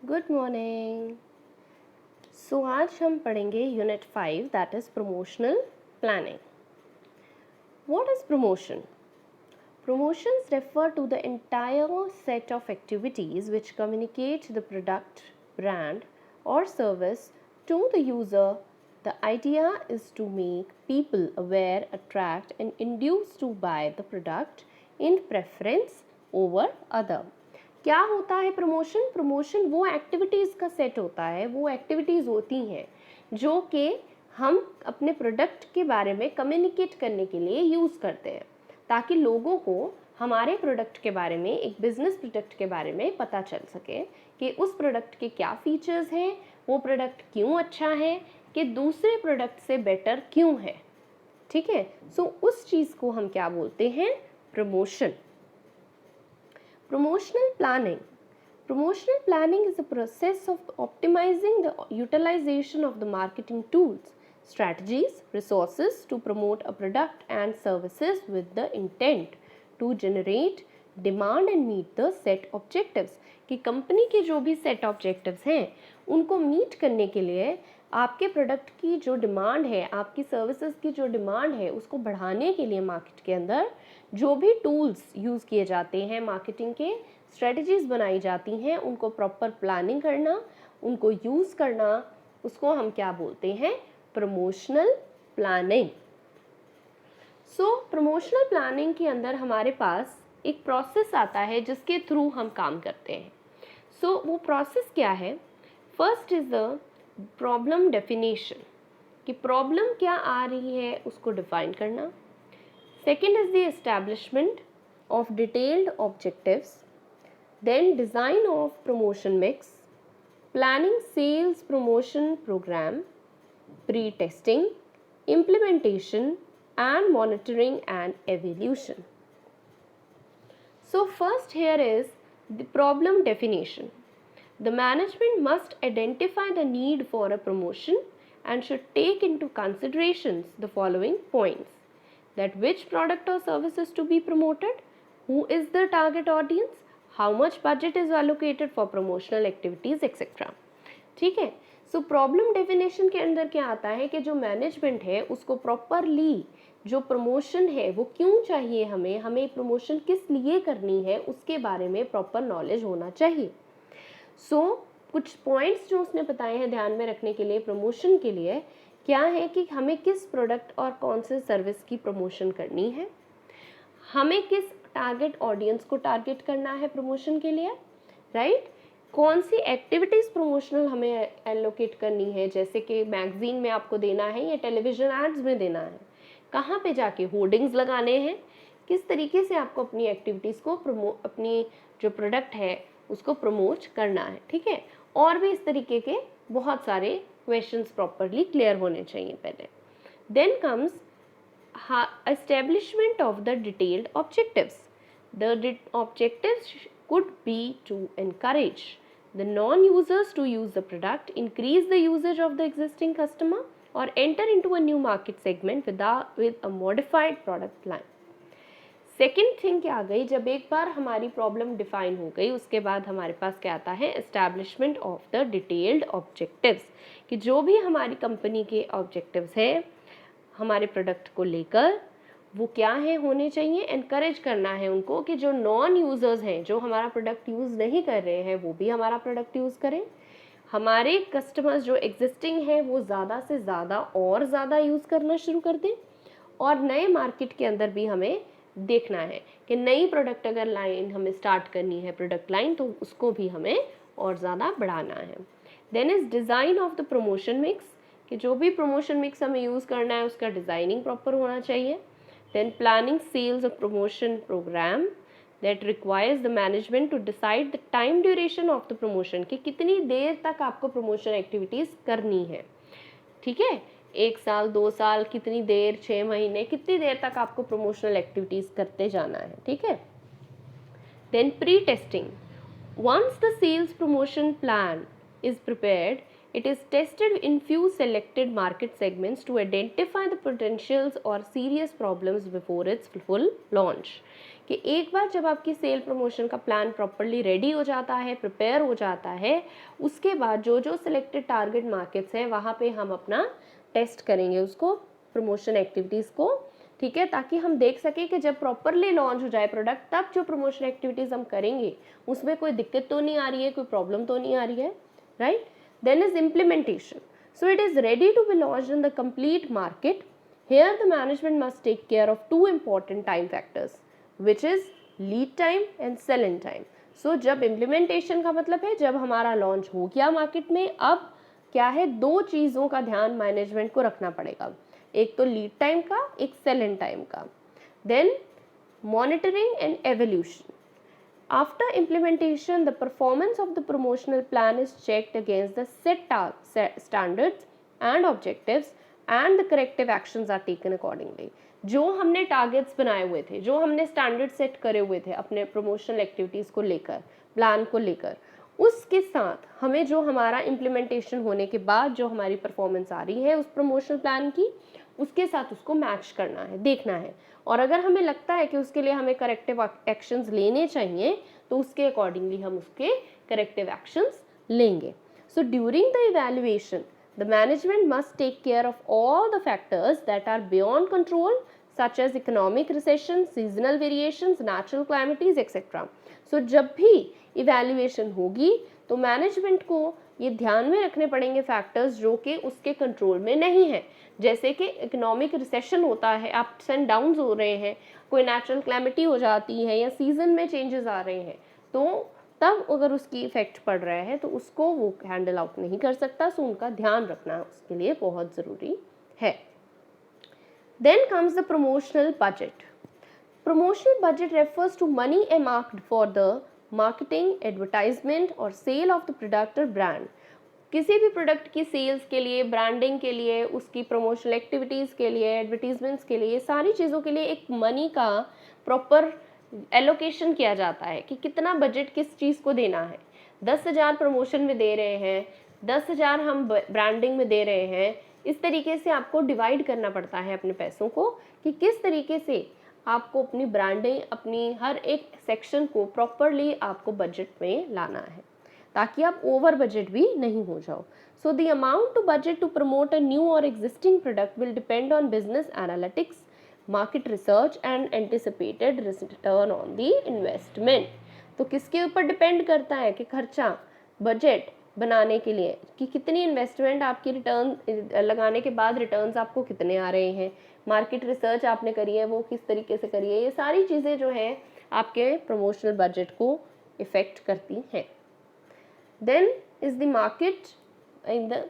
Good morning. सो आज हम पढ़ेंगे unit 5 that is promotional planning. What is promotion? Promotions refer to the entire set of activities which communicate the product, brand, or service to the user. The idea is to make people aware, attract, and induce to buy the product in preference over other. क्या होता है promotion? Promotion वो activities का set होता है, वो activities होती हैं जो कि हम अपने प्रोडक्ट के बारे में कम्युनिकेट करने के लिए यूज़ करते हैं ताकि लोगों को हमारे प्रोडक्ट के बारे में, एक बिजनेस प्रोडक्ट के बारे में पता चल सके कि उस प्रोडक्ट के क्या फीचर्स हैं, वो प्रोडक्ट क्यों अच्छा है, कि दूसरे प्रोडक्ट से बेटर क्यों है। ठीक है, सो उस चीज़ को हम क्या बोलते हैं? Promotion. Promotional planning. Promotional planning is a process of optimizing the utilization of the marketing tools, strategies, resources to promote a product and services with the intent to generate demand and meet the set objectives. कि company के जो भी set objectives हैं उनको meet करने के लिए आपके प्रोडक्ट की जो डिमांड है, आपकी सर्विसेज की जो डिमांड है, उसको बढ़ाने के लिए मार्केट के अंदर जो भी टूल्स यूज़ किए जाते हैं, मार्केटिंग के स्ट्रेटजीज बनाई जाती हैं, उनको प्रॉपर प्लानिंग करना, उनको यूज़ करना, उसको हम क्या बोलते हैं? Promotional planning. So promotional planning के अंदर हमारे पास एक प्रोसेस आता है जिसके थ्रू हम काम करते हैं। सो वो प्रोसेस क्या है? First is the problem definition, कि प्रॉब्लम क्या आ रही है उसको डिफाइन करना। Second is the establishment of detailed objectives, then design of promotion mix, planning sales promotion program, pre testing, implementation and monitoring and evaluation. So first here is the problem definition. The management must identify the need for a promotion and should take into considerations the following points: that which product or service is to be promoted, who is the target audience, how much budget is allocated for promotional activities, etc. ठीक है, so problem definition के अंदर क्या आता है कि जो management है उसको प्रॉपरली जो प्रमोशन है वो क्यों चाहिए, हमें प्रमोशन किस लिए करनी है, उसके बारे में प्रॉपर नॉलेज होना चाहिए। सो कुछ पॉइंट्स जो उसने बताए हैं ध्यान में रखने के लिए प्रमोशन के लिए क्या है कि हमें किस प्रोडक्ट और कौन से सर्विस की प्रमोशन करनी है, हमें किस टारगेट ऑडियंस को टारगेट करना है प्रमोशन के लिए, राइट? कौन सी एक्टिविटीज़ प्रमोशनल हमें एलोकेट करनी है, जैसे कि मैगजीन में आपको देना है या टेलीविज़न एड्स में देना है, कहाँ पे जाके होर्डिंग्स लगाने हैं, किस तरीके से आपको अपनी एक्टिविटीज़ को अपनी जो प्रोडक्ट है उसको प्रमोट करना है। ठीक है, और भी इस तरीके के बहुत सारे क्वेश्चंस प्रॉपरली क्लियर होने चाहिए पहले। Then comes establishment of the detailed objectives. The objectives could be to encourage the non-users to use the product, increase the usage of the existing customer, or enter into a new market segment with a modified product line. Second thing क्या आ गई, जब एक बार हमारी problem define हो गई उसके बाद हमारे पास क्या आता है? Establishment of the detailed objectives, कि जो भी हमारी कंपनी के ऑब्जेक्टिव्स हैं हमारे प्रोडक्ट को लेकर वो क्या है होने चाहिए। एनकरेज करना है उनको कि जो नॉन यूज़र्स हैं, जो हमारा प्रोडक्ट यूज़ नहीं कर रहे हैं, वो भी हमारा प्रोडक्ट यूज़ करें। हमारे कस्टमर्स जो एग्जिस्टिंग हैं वो ज़्यादा से ज़्यादा और ज़्यादा यूज़ करना शुरू कर दें, और नए मार्केट के अंदर भी हमें देखना है कि नई प्रोडक्ट अगर लाइन हमें स्टार्ट करनी है, प्रोडक्ट लाइन, तो उसको भी हमें और ज़्यादा बढ़ाना है। Then is design of the promotion mix, कि जो भी प्रमोशन मिक्स हमें यूज़ करना है उसका डिज़ाइनिंग प्रॉपर होना चाहिए। Then planning sales of promotion program that requires the management to decide the time duration of the promotion, कि कितनी देर तक आपको प्रमोशन एक्टिविटीज़ करनी है। ठीक है, 1 साल, 2 साल, कितनी देर, 6 महीने, कितनी देर तक आपको प्रमोशनल एक्टिविटीज़ करते जाना है। ठीक है, then pre testing, once the sales promotion plan is prepared, it is tested in few selected market segments to identify the potentials or serious problems before its full launch. कि एक बार जब आपकी cell promotion का plan properly ready हो जाता है, prepare हो जाता है, उसके बाद जो जो सिलेक्टेड टारगेट मार्केट्स हैं वहाँ पे हम अपना टेस्ट करेंगे उसको, प्रमोशन एक्टिविटीज़ को, ठीक है, ताकि हम देख सकें कि जब प्रॉपरली लॉन्च हो जाए प्रोडक्ट तब जो प्रमोशन एक्टिविटीज़ हम करेंगे उसमें कोई दिक्कत तो नहीं आ रही है, कोई प्रॉब्लम तो नहीं आ रही है, right. Then is implementation. So it is ready to be launched in the complete market. Here the management must take care of two important time factors, which is lead time and sell-in time. So जब implementation का मतलब है जब हमारा launch हो गया market में, अब क्या है, दो चीज़ों का ध्यान मैनेजमेंट को रखना पड़ेगा, एक तो लीड टाइम का, एक सेल इन टाइम का. Then monitoring and evolution. After implementation, the performance of the promotional plan is checked against the set standards and objectives, and the corrective actions are taken accordingly. जो हमने targets बनाए हुए थे, जो हमने standard set करे हुए थे अपने प्रमोशनल एक्टिविटीज़ को लेकर, प्लान को लेकर, उसके साथ हमें जो हमारा इम्प्लीमेंटेशन होने के बाद जो हमारी परफॉर्मेंस आ रही है उस प्रमोशनल प्लान की, उसके साथ उसको मैच करना है, देखना है. और अगर हमें लगता है कि उसके लिए हमें करेक्टिव एक्शंस लेने चाहिए तो उसके अकॉर्डिंगली हम उसके करेक्टिव एक्शंस लेंगे. So during the evaluation the management must take care of all the factors that are beyond control, such as economic recession, seasonal variations, natural calamities, etc. So जब भी evaluation होगी तो management को ये ध्यान में रखने पड़ेंगे फैक्टर्स जो कि उसके कंट्रोल में नहीं है, जैसे कि इकोनॉमिक रिसेशन होता है, अप्स एंड डाउन्स हो रहे हैं, कोई नेचुरल क्लैमिटी हो जाती है या सीजन में चेंजेस आ रहे हैं, तो तब अगर उसकी इफेक्ट पड़ रहा है तो उसको वो हैंडल आउट नहीं कर सकता. सो उनका ध्यान रखना उसके लिए बहुत ज़रूरी है. Then comes the promotional budget. Promotional budget refers to money earmarked for the marketing, advertisement और सेल ऑफ द प्रोडक्ट और ब्रांड. किसी भी प्रोडक्ट की सेल्स के लिए, ब्रांडिंग के लिए, उसकी प्रमोशनल एक्टिविटीज़ के लिए, एडवर्टीजमेंट्स के लिए, सारी चीज़ों के लिए एक मनी का प्रॉपर एलोकेशन किया जाता है कि कितना बजट किस चीज़ को देना है. 10,000 प्रमोशन में दे रहे हैं, 10,000 हम ब्रांडिंग में दे रहे हैं. इस तरीके से आपको डिवाइड करना पड़ता है अपने पैसों को कि किस तरीके से आपको अपनी ब्रांडिंग, अपनी हर एक सेक्शन को प्रॉपरली आपको बजट में लाना है ताकि आप ओवर बजट भी नहीं हो जाओ. So the amount to budget to promote a new or existing product will depend on business analytics, market research and anticipated return on the investment. तो किसके ऊपर डिपेंड करता है कि खर्चा, बजट बनाने के लिए कि कितनी इन्वेस्टमेंट आपकी रिटर्न लगाने के बाद रिटर्न्स आपको कितने आ रहे हैं, मार्केट रिसर्च आपने करी है वो किस तरीके से करी है, ये सारी चीज़ें जो हैं आपके प्रमोशनल बजट को इफ़ेक्ट करती हैं. Then is the market in the